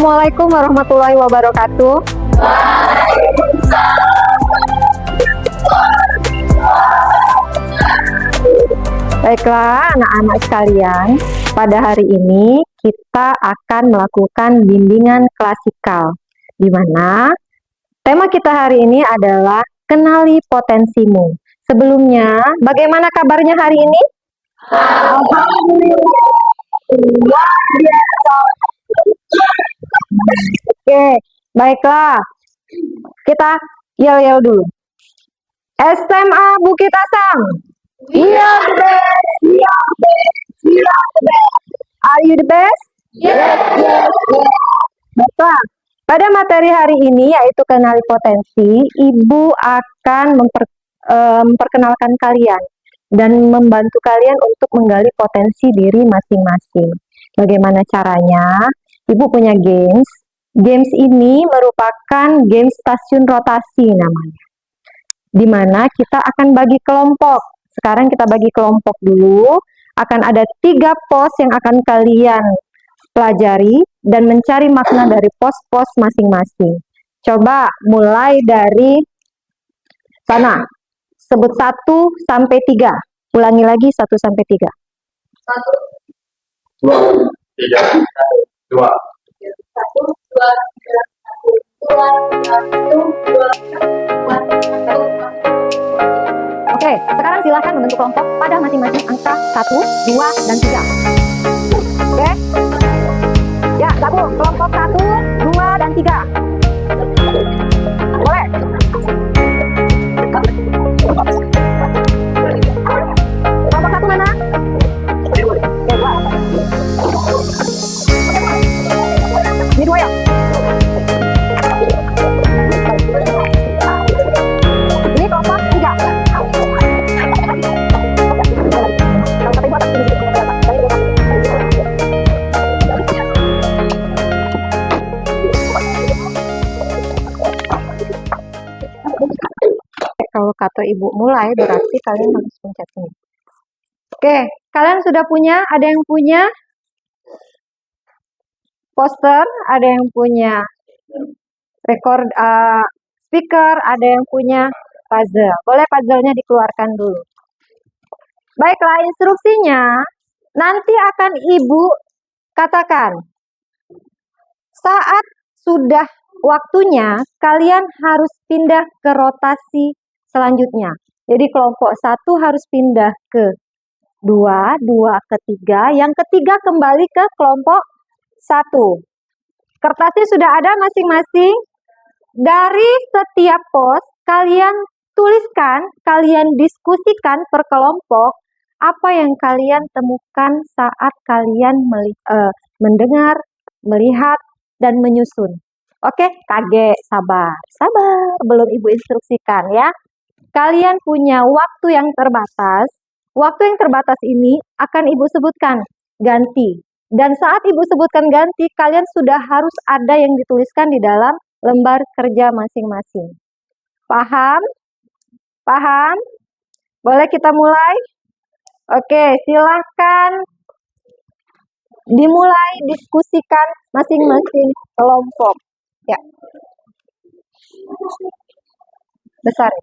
Assalamualaikum warahmatullahi wabarakatuh. Baiklah anak-anak sekalian, pada hari ini kita akan melakukan bimbingan klasikal, di mana tema kita hari ini adalah kenali potensimu. Sebelumnya, bagaimana kabarnya hari ini? Alhamdulillah. Oke, baiklah. Kita yel-yel dulu. SMA Bukit Asam. Iya, the best. Iya, the best. Iya, the best. Are you the best? Yes, yes, yes. Baiklah. Pada materi hari ini yaitu kenali potensi, Ibu akan memperkenalkan kalian dan membantu kalian untuk menggali potensi diri masing-masing. Bagaimana caranya? Ibu punya games. Games ini merupakan game stasiun rotasi namanya. Di mana kita akan bagi kelompok. Sekarang kita bagi kelompok dulu. Akan ada 3 pos yang akan kalian pelajari dan mencari makna dari pos-pos masing-masing. Coba mulai dari sana. Sebut 1 sampai 3. Ulangi lagi 1 sampai 3. 1, 2, 3, 1, 2. 1, 2, 3, 1, 2, 1, 2, 1. Oke, sekarang silahkan membentuk kelompok pada masing-masing angka 1, 2, dan 3. Oke? Ya, gabung kelompok 1, 2, dan 3. Boleh? Kelompok 1 mana? Oke, 2. Ini 2 ya? Ini kelompok 3. Kalau kata ibu mulai, berarti kalian harus pencet ini. Oke, kalian sudah punya? Ada yang punya poster? Ada yang punya speaker? Ada yang punya puzzle? Boleh puzzle-nya dikeluarkan dulu. Baiklah, instruksinya nanti akan ibu katakan. Saat sudah waktunya, kalian harus pindah ke rotasi selanjutnya. Jadi kelompok 1 harus pindah ke 2, 2 ke 3, yang ketiga kembali ke kelompok 1. Kertasnya sudah ada masing-masing. Dari setiap pos, kalian tuliskan, kalian diskusikan per kelompok, apa yang kalian temukan saat kalian mendengar, melihat, dan menyusun. Oke, KG, sabar. Sabar, belum ibu instruksikan ya. Kalian punya waktu yang terbatas. Waktu yang terbatas ini akan ibu sebutkan ganti. Dan saat ibu sebutkan ganti, kalian sudah harus ada yang dituliskan di dalam lembar kerja masing-masing. Paham? Paham? Boleh kita mulai? Oke, silahkan dimulai diskusikan masing-masing kelompok. Ya. Besar.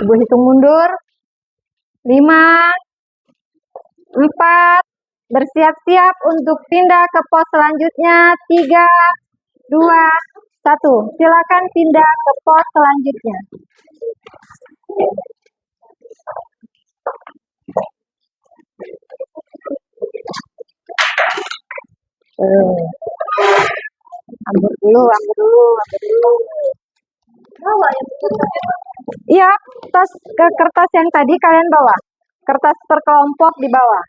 Ibu hitung mundur. 5, 4, bersiap-siap untuk pindah ke pos selanjutnya. 3, 2, 1. Silakan pindah ke pos selanjutnya. Ambur dulu. Iya, tas ke kertas yang tadi kalian bawa. Kertas per kelompok di bawah.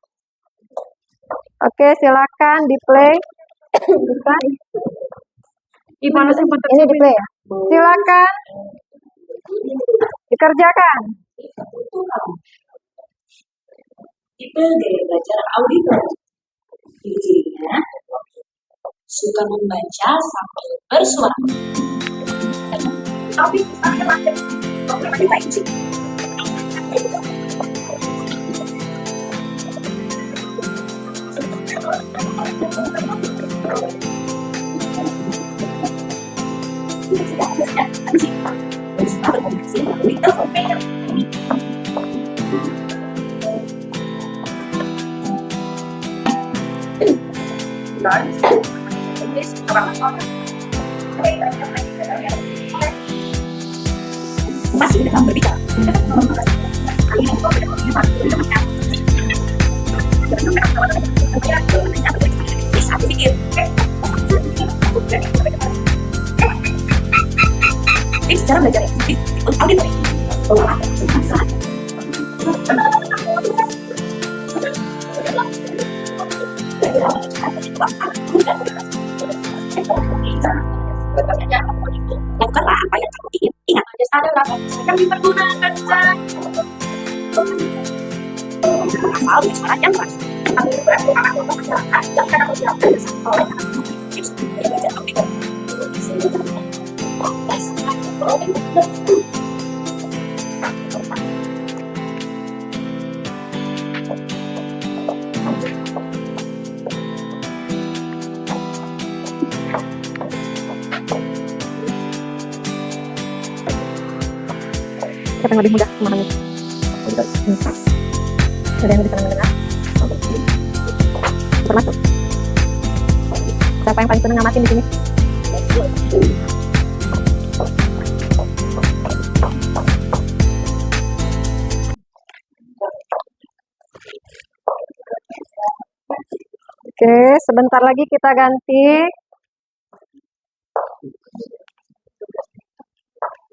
Oke, silakan di play. Ini di play ya. Silakan dikerjakan. Tipe gaya belajar auditor. Ciri-cirinya suka membaca sambil bersuara. Tapi kita isi. Masih dalam berbicara. Bisa dipikir. Ini secara belajar auditor. Lakukanlah apa yang kamu ingin. Ingat, adalah yang dipergunakan cara hal suara yang keras. Ambil berarti akan untuk masyarakat yang karena menyiapkan oleh siapa yang lebih mudah memahami? Ada yang bisa mendengar? Termasuk. Siapa yang paling senang ngamatin di sini? Oke, sebentar lagi kita ganti.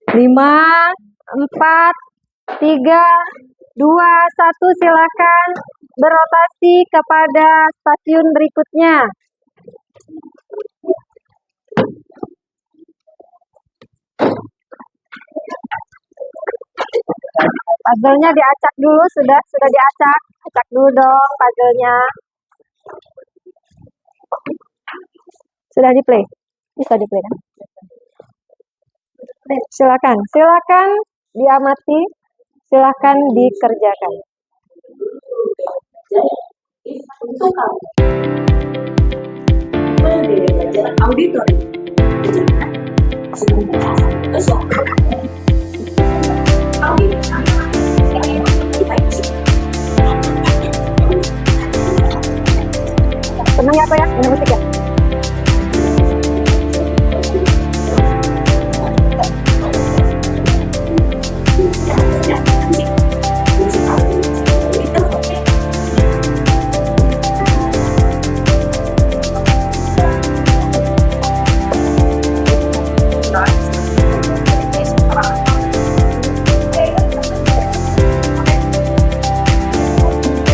5, 4, 3, 2, 1, silakan berotasi kepada stasiun berikutnya. Puzzle-nya diacak dulu, sudah diacak. Acak dulu dong puzzle-nya. Sudah di play? Bisa di play kan? Silakan diamati, silakan dikerjakan. Untuk kamu, gaya belajar auditor. Suka membaca sambil bersuara. Senang ya apa ya? Dengar musik ya?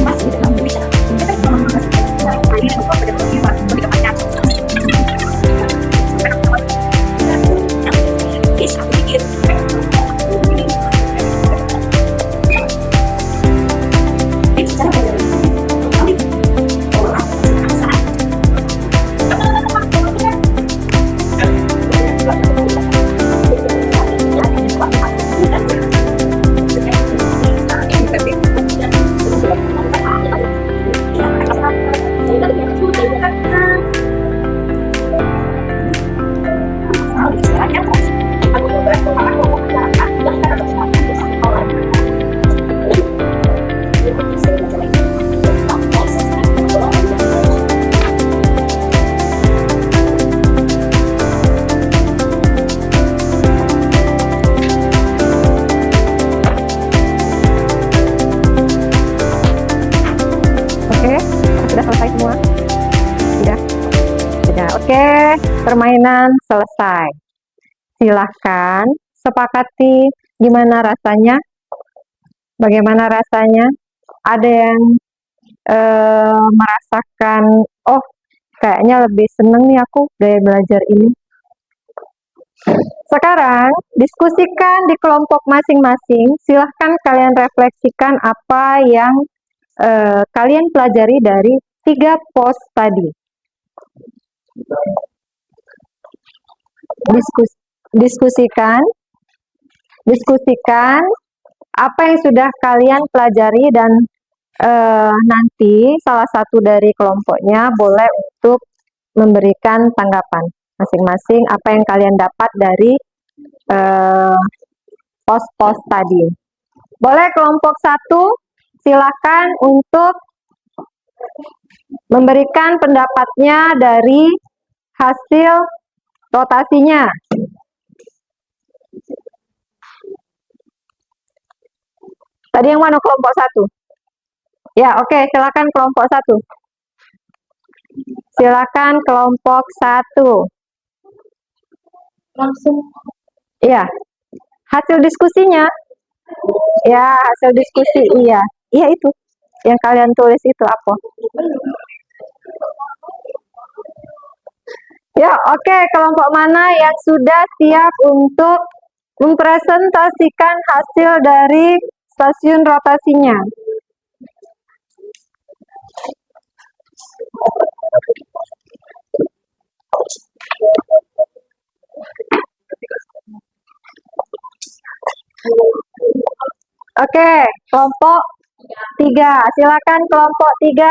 Masih dalam berbicara. permainan selesai. Silahkan sepakati gimana rasanya. Bagaimana rasanya? Ada yang merasakan, oh kayaknya lebih seneng nih aku gaya belajar ini. Sekarang diskusikan di kelompok masing-masing. Silahkan kalian refleksikan apa yang kalian pelajari dari 3 pos tadi. Diskusikan apa yang sudah kalian pelajari dan nanti salah satu dari kelompoknya boleh untuk memberikan tanggapan masing-masing apa yang kalian dapat dari pos-pos tadi. Boleh kelompok 1 silakan untuk memberikan pendapatnya dari hasil rotasinya. Tadi yang mana kelompok 1? Ya, oke, silakan kelompok 1. Silakan kelompok 1. Langsung. Iya. Hasil diskusinya. Ya, hasil diskusi. Iya. Iya itu. Yang kalian tulis itu apa? Ya, oke. Kelompok mana yang sudah siap untuk mempresentasikan hasil dari stasiun rotasinya? Oke, kelompok 3. Silakan kelompok 3.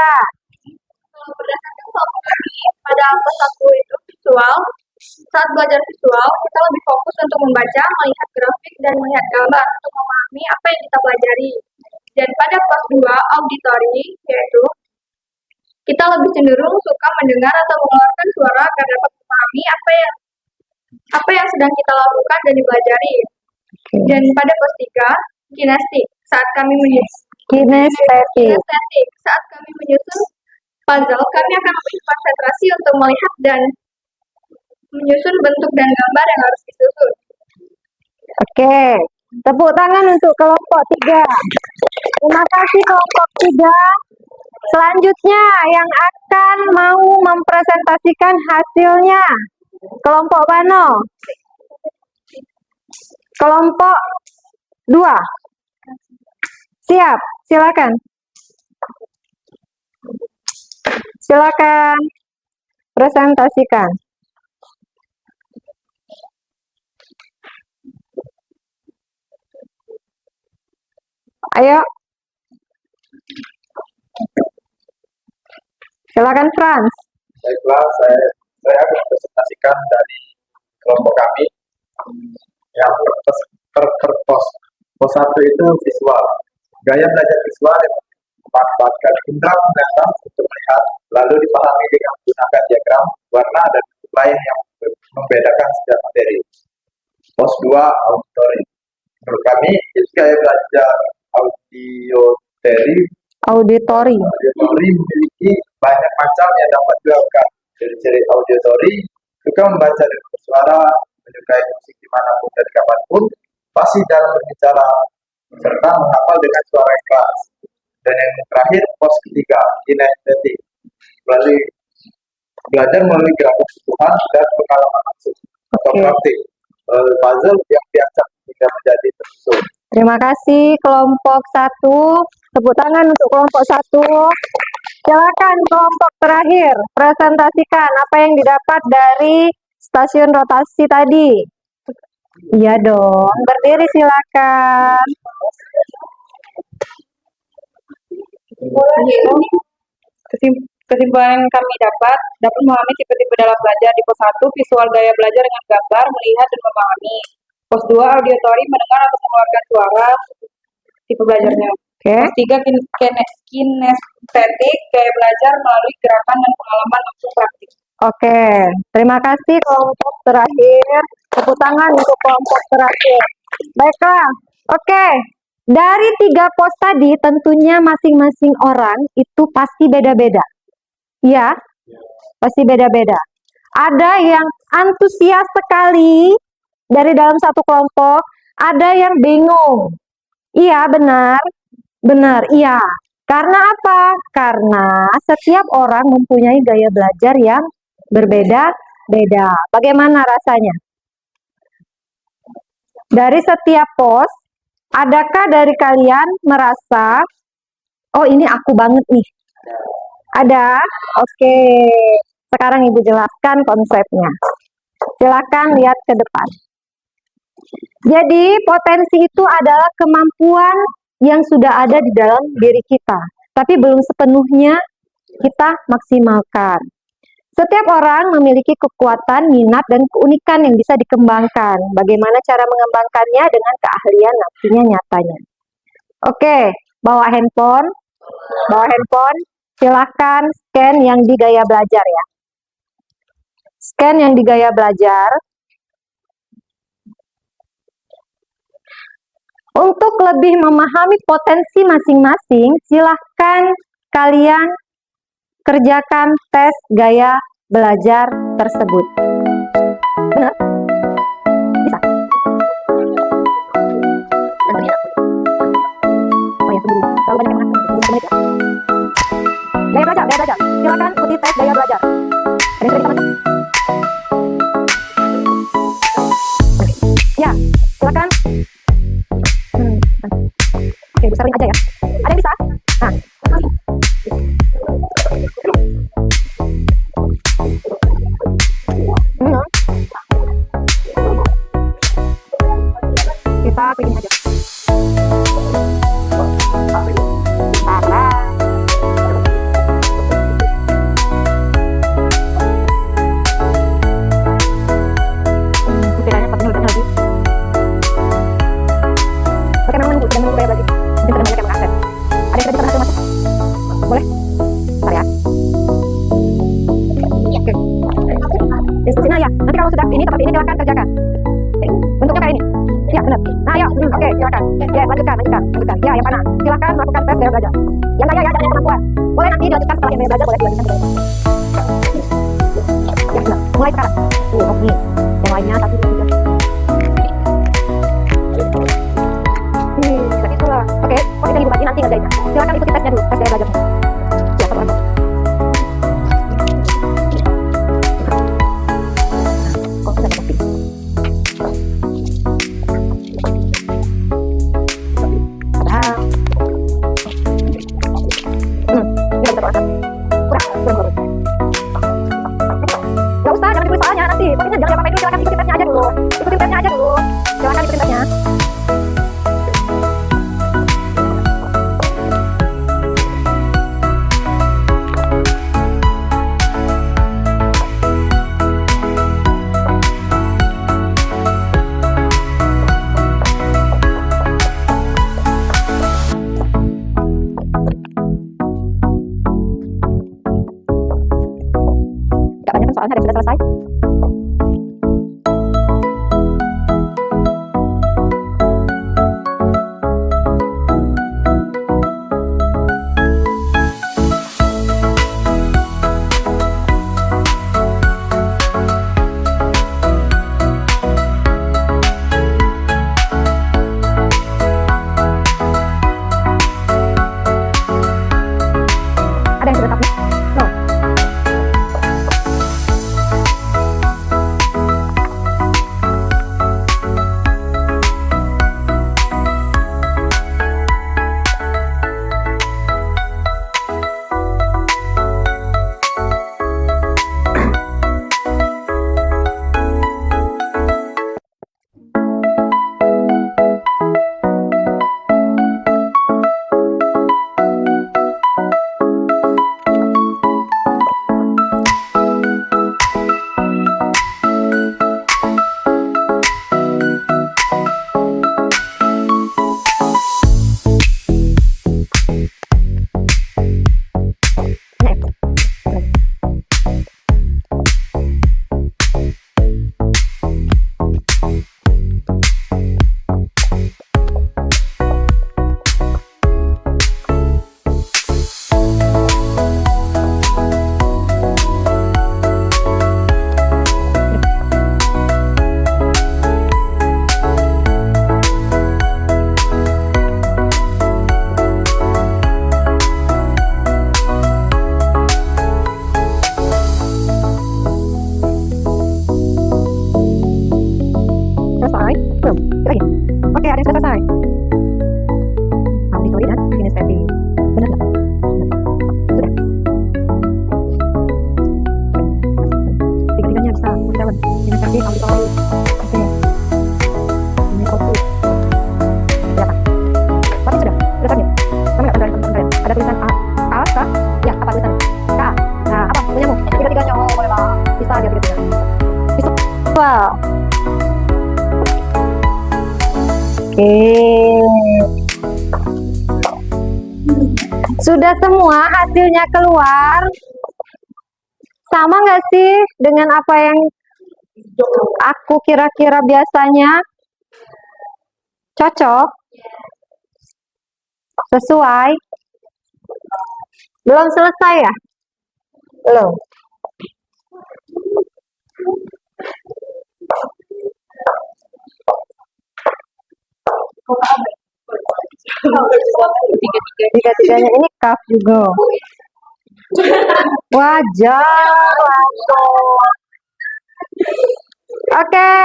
Berdasarkan kelompok kami, pada kelas 1 itu visual. Saat belajar visual, kita lebih fokus untuk membaca, melihat grafik, dan melihat gambar untuk memahami apa yang kita pelajari. Dan pada kelas 2, auditory, yaitu kita lebih cenderung suka mendengar atau mengeluarkan suara agar dapat memahami apa yang sedang kita lakukan dan dipelajari. Dan pada kelas 3, kinestik, saat kami Kinestetik. saat kami menyusun puzzle, kami akan lebih konsentrasi untuk melihat dan menyusun bentuk dan gambar yang harus disusun. Oke, tepuk tangan untuk kelompok 3. Terima kasih kelompok 3. Selanjutnya yang akan mau mempresentasikan hasilnya, kelompok mana? Kelompok 2. Siap, silakan. Silakan presentasikan. Ayo. Silakan Frans. Baiklah, saya akan presentasikan dari kelompok kami yang per pos. Pos 1 itu visual. Gaya belajar visual yang memanfaatkan indera penglihatan untuk melihat, lalu dipahami dengan menggunakan diagram, warna, dan bentuk lain yang membedakan setiap materi. Pos 2, auditory. Menurut kami, gaya belajar Auditori. Auditory memiliki banyak macam yang dapat dilakukan. Ciri-ciri auditory suka membaca dengan bersuara, menyukai musik dimanapun dan kapanpun, fasih dalam berbicara, serta menghafal dengan suara yang keras. Dan yang terakhir, pos ketiga, kinestetik. Belajar melalui gerakan sentuhan dan pengalaman langsung atau praktik. Puzzle yang diacak hingga menjadi tersusun. Terima kasih kelompok 1. Tepuk tangan untuk kelompok 1. Silakan kelompok terakhir, presentasikan apa yang didapat dari stasiun rotasi tadi. Iya dong, berdiri silakan. Kesimpulan yang kami dapat memahami tipe-tipe dalam belajar. Di pos 1, visual gaya belajar dengan gambar, melihat dan memahami. Pos 2, auditory, mendengar atau mengeluarkan suara, tipe belajarnya. Pos 3, kinestetik, gaya belajar melalui gerakan dan pengalaman langsung praktik. Oke, terima kasih kelompok terakhir. Tepuk tangan untuk kelompok terakhir. Baiklah, oke. Dari 3 pos tadi tentunya masing-masing orang itu pasti beda-beda. Ya, pasti beda-beda. Ada yang antusias sekali dari dalam satu kelompok, ada yang bingung. Iya, benar. Benar, iya. Karena apa? Karena setiap orang mempunyai gaya belajar yang berbeda-beda. Bagaimana rasanya? Dari setiap pos, adakah dari kalian merasa, oh ini aku banget nih? Ada? Oke. Sekarang Ibu jelaskan konsepnya. Silakan lihat ke depan. Jadi, potensi itu adalah kemampuan yang sudah ada di dalam diri kita, tapi belum sepenuhnya kita maksimalkan. Setiap orang memiliki kekuatan, minat, dan keunikan yang bisa dikembangkan. Bagaimana cara mengembangkannya dengan keahlian nantinya nyatanya. Oke, bawa handphone. Silakan scan yang di gaya belajar ya. Scan yang di gaya belajar. Untuk lebih memahami potensi masing-masing, silahkan kalian kerjakan tes gaya belajar tersebut. Benar? Bisa? Oh ya, tunggu. Terlalu banyak yang mengaksesnya. Gaya belajar. Silahkan ikuti tes gaya belajar. Ada yang sudah bisa masuk? Ya, silakan. Oke, besarin aja ya. Ada yang bisa? Nah. Kita pilih aja. Instruksinya ya, nanti kalau sudah ini seperti ini silakan kerjakan. Bentuknya kayak ini. Ya benar. Nah ayo, oke silakan. Ya lanjutkan. Ya yang mana? Silakan melakukan tes gaya belajar. Yang gaya ya, jangan kemampuan. Boleh nanti dilanjutkan setelah yang gaya belajar, boleh dilanjutkan. Ya sudah, mulai sekarang. Oke. Yang lainnya 1, 2, 3. Seperti itulah. Oke, kok kita bagi nanti ngerjainnya. Silakan ikuti tesnya dulu, tes gaya belajarnya. Ya, satu. lagi. Oke, ada yang sudah selesai. Auditori dan kinestetik. Benar nggak? Sudah. Tiga-tiganya bisa berjalan. Kinestetik, auditori. Oke. Ini fokus. Ya, Pak. Tapi sudah submit. Sama nggak tanda kalian? Ada tulisan A, K. Ya, apa tulisannya? K. Nah, apa punyamu? Tiga-tiganya, oh boleh lah. Bisa dia tiga-tiganya. Visual. Oke. Sudah semua hasilnya keluar. Sama nggak sih dengan apa yang aku kira-kira biasanya? Cocok? Sesuai? Belum selesai ya? Belum. Tiga-tiganya ini kaf juga. Wajar langsung. Oke,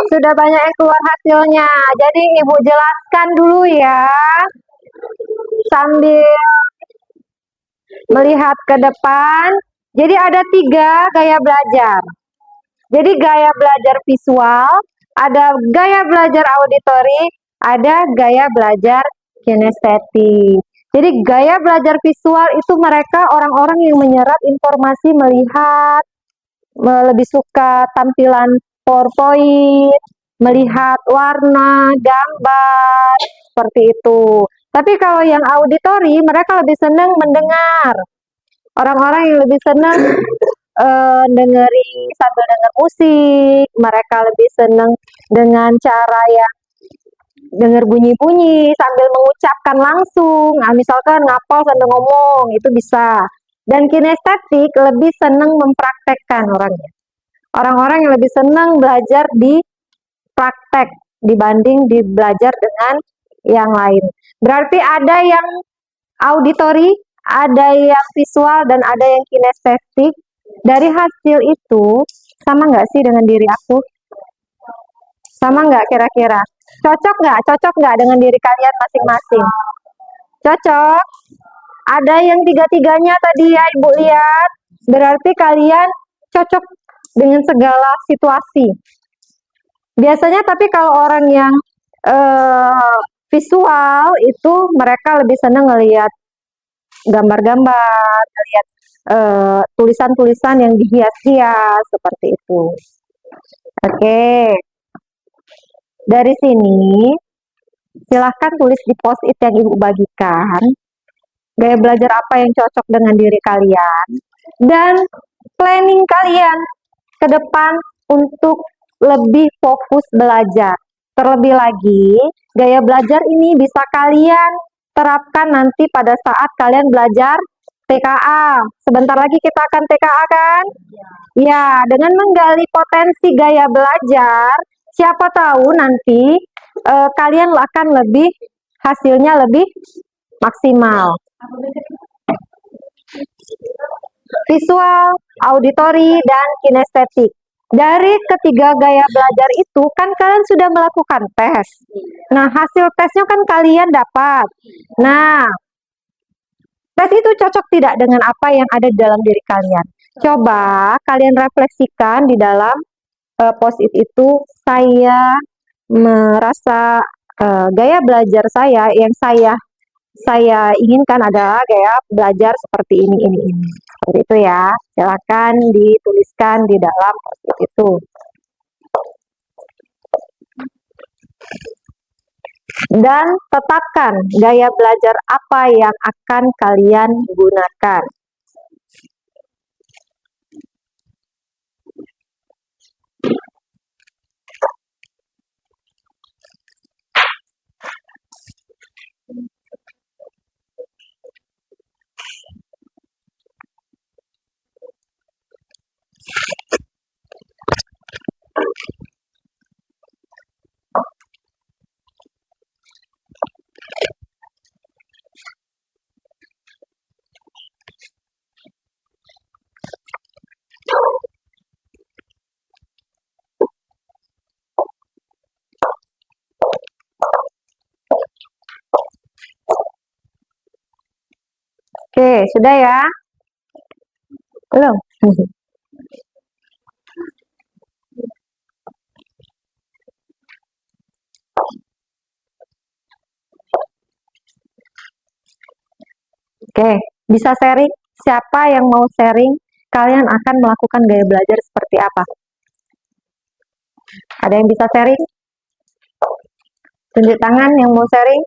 sudah banyak yang keluar hasilnya. Jadi Ibu jelaskan dulu ya, sambil melihat ke depan. Jadi ada 3 gaya belajar. Jadi gaya belajar visual, ada gaya belajar auditori, ada gaya belajar kinestetik. Jadi gaya belajar visual itu mereka orang-orang yang menyerap informasi, melihat, lebih suka tampilan PowerPoint, melihat warna, gambar, seperti itu. Tapi kalau yang auditori, mereka lebih senang mendengar. Orang-orang yang lebih senang dengerin sambil dengar musik, mereka lebih senang dengan cara yang dengar bunyi-bunyi sambil mengucapkan langsung. Nah, misalkan ngapal sambil ngomong, itu bisa. Dan kinestetik lebih senang mempraktekkan orangnya. Orang-orang yang lebih senang belajar di praktek dibanding di belajar dengan yang lain. Berarti ada yang auditori, ada yang visual, dan ada yang kinestetik. Dari hasil itu, sama nggak sih dengan diri aku? Sama nggak kira-kira? Cocok nggak? Cocok nggak dengan diri kalian masing-masing? Cocok? Ada yang tiga-tiganya tadi ya Ibu lihat. Berarti kalian cocok dengan segala situasi. Biasanya tapi kalau orang yang visual itu mereka lebih senang ngelihat gambar-gambar, ngelihat tulisan-tulisan yang dihias-hias seperti itu. Oke. Dari sini silahkan tulis di post-it yang Ibu bagikan. Gaya belajar apa yang cocok dengan diri kalian dan planning kalian ke depan untuk lebih fokus belajar. Terlebih lagi, gaya belajar ini bisa kalian terapkan nanti pada saat kalian belajar TKA. Sebentar lagi kita akan TKA kan? Ya, dengan menggali potensi gaya belajar, siapa tahu nanti kalian akan hasilnya lebih maksimal. Visual, auditori, dan kinestetik. Dari ketiga gaya belajar itu kan kalian sudah melakukan tes. Nah, hasil tesnya kan kalian dapat. Nah, tes itu cocok tidak dengan apa yang ada di dalam diri kalian? Coba kalian refleksikan di dalam post-it itu, saya merasa gaya belajar saya yang saya inginkan adalah gaya belajar seperti ini. Seperti itu ya. Silakan dituliskan di dalam post-it itu. Dan tetapkan gaya belajar apa yang akan kalian gunakan. Oke, sudah ya? Belum? Oke, bisa sharing? Siapa yang mau sharing? Kalian akan melakukan gaya belajar seperti apa? Ada yang bisa sharing? Tunjuk tangan yang mau sharing.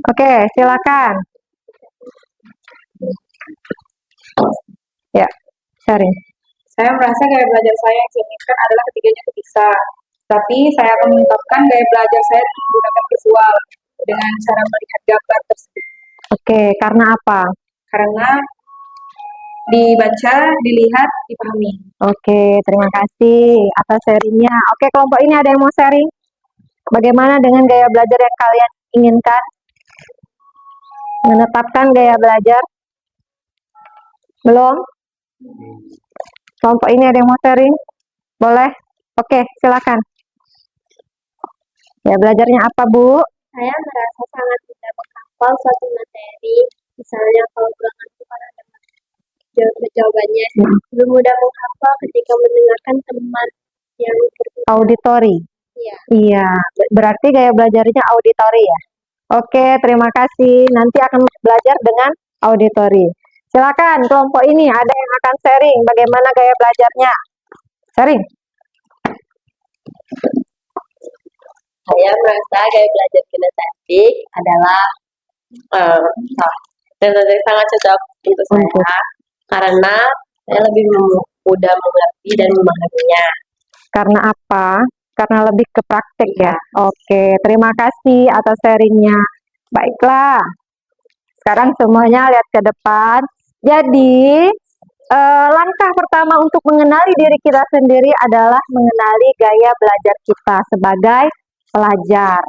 Oke, silakan. Ya, sharing. Saya merasa gaya belajar saya yang saya inginkan adalah ketiganya terpisah. Tapi saya akan mengungkapkan gaya belajar saya dengan menggunakan visual dengan cara melihat gambar tersebut. Oke, karena apa? Karena dibaca, dilihat, dipahami. Oke, terima kasih atas sharingnya. Oke, kelompok ini ada yang mau sharing? Bagaimana dengan gaya belajar yang kalian inginkan? Menetapkan gaya belajar? Belum? Kelompok ini ada yang mau sharing? Boleh? Oke, silakan. Ya, belajarnya apa, Bu? Saya merasa sangat mudah menghafal suatu materi, misalnya kalau ulangan itu kan ada jawabannya. Lebih mudah menghafal ketika mendengarkan teman yang Auditori. Iya. Iya, berarti gaya belajarnya auditori ya? Oke, terima kasih. Nanti akan belajar dengan auditori. Silakan, kelompok ini ada yang akan sharing bagaimana gaya belajarnya. Sharing. Saya merasa gaya belajar kinestetik adalah sangat cocok untuk saya karena saya lebih mudah mengerti dan memahaminya. Karena apa? Karena lebih ke praktik ya. Oke, terima kasih atas sharingnya. Baiklah, sekarang semuanya lihat ke depan. Jadi, langkah pertama untuk mengenali diri kita sendiri adalah mengenali gaya belajar kita sebagai pelajar.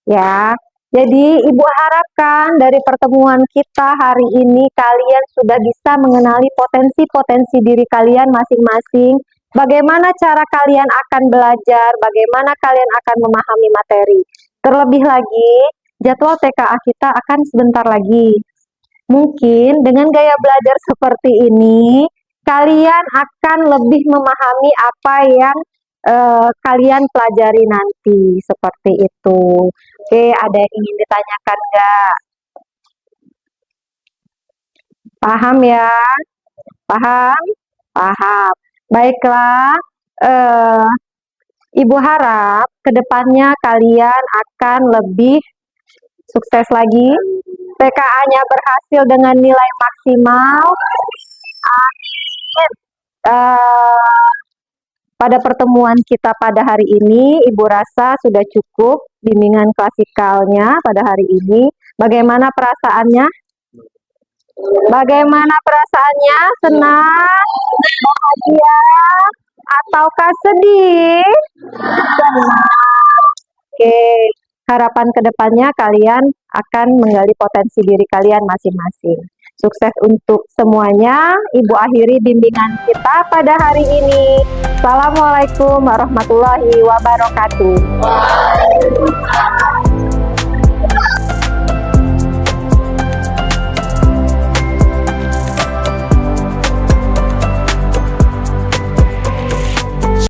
Ya, jadi Ibu harapkan dari pertemuan kita hari ini kalian sudah bisa mengenali potensi-potensi diri kalian masing-masing. Bagaimana cara kalian akan belajar, bagaimana kalian akan memahami materi. Terlebih lagi, jadwal TKA kita akan sebentar lagi. Mungkin dengan gaya belajar seperti ini, kalian akan lebih memahami apa yang kalian pelajari nanti. Seperti itu. Oke, ada yang ingin ditanyakan nggak? Paham ya? Paham? Paham. Baiklah, Ibu harap kedepannya kalian akan lebih sukses lagi. TKA-nya berhasil dengan nilai maksimal. Amin. Pada pertemuan kita pada hari ini, Ibu rasa sudah cukup bimbingan klasikalnya pada hari ini. Bagaimana perasaannya? Bagaimana perasaannya? Senang? Bahagia? Ataukah sedih? Senang. Oke, harapan kedepannya kalian akan menggali potensi diri kalian masing-masing. Sukses untuk semuanya. Ibu akhiri bimbingan kita pada hari ini. Assalamualaikum warahmatullahi wabarakatuh.